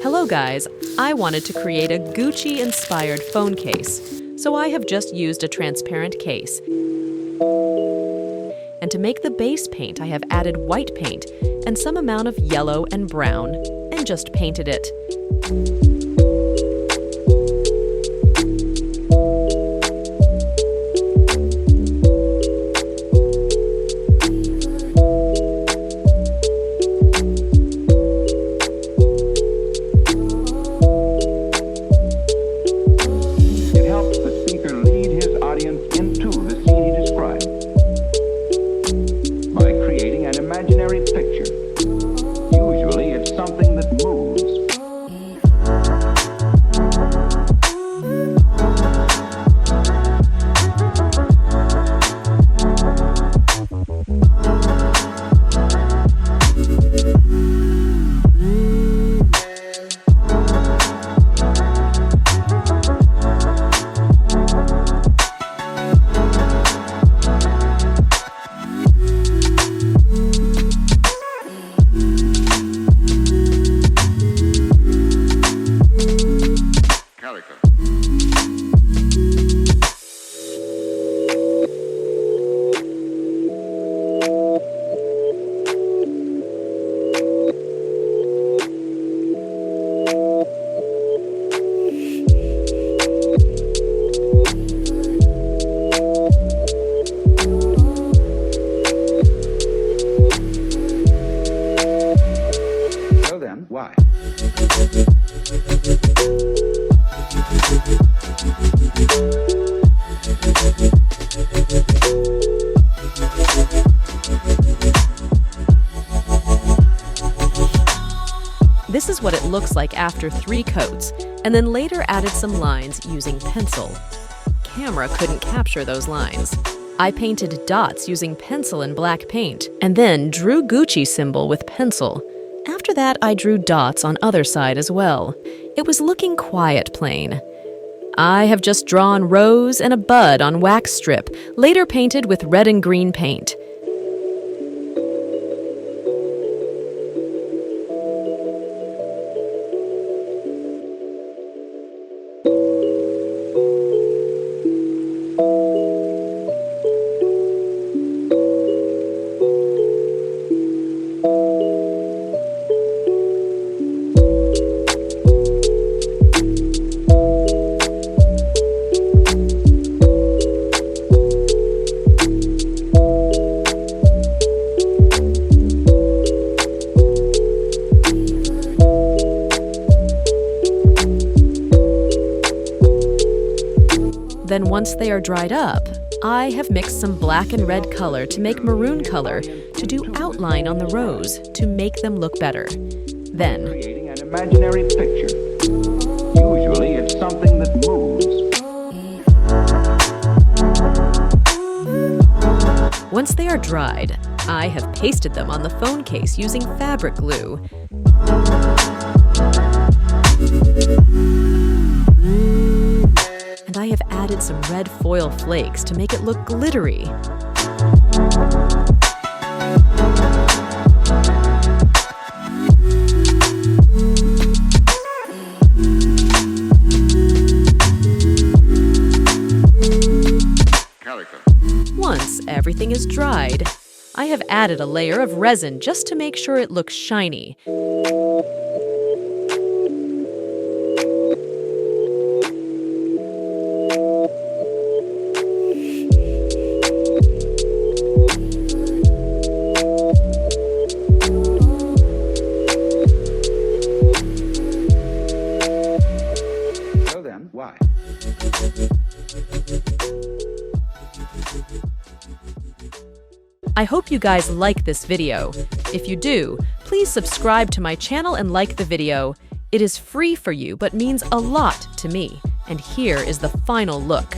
Hello guys, I wanted to create a Gucci-inspired phone case, so I have just used a transparent case. And to make the base paint, I have added white paint and some amount of yellow and brown, and just painted it. Imaginary picture. Usually it's something that moves. So then, why? This is what it looks like after 3 coats, and then later added some lines using pencil. Camera couldn't capture those lines. I painted dots using pencil and black paint, and then drew Gucci symbol with pencil. After that, I drew dots on other side as well. It was looking quiet plain. I have just drawn rose and a bud on wax strip, later painted with red and green paint. Then once they are dried up, I have mixed some black and red color to make maroon color to do outline on the rose to make them look better. Then, Creating an imaginary picture. Usually it's something that moves. once they are dried, I have pasted them on the phone case using fabric glue. And I have added some red foil flakes to make it look glittery. Once everything is dried, I have added a layer of resin just to make sure it looks shiny. So then, why? I hope you guys like this video. If you do, please subscribe to my channel and like the video. It is free for you but means a lot to me. And here is the final look.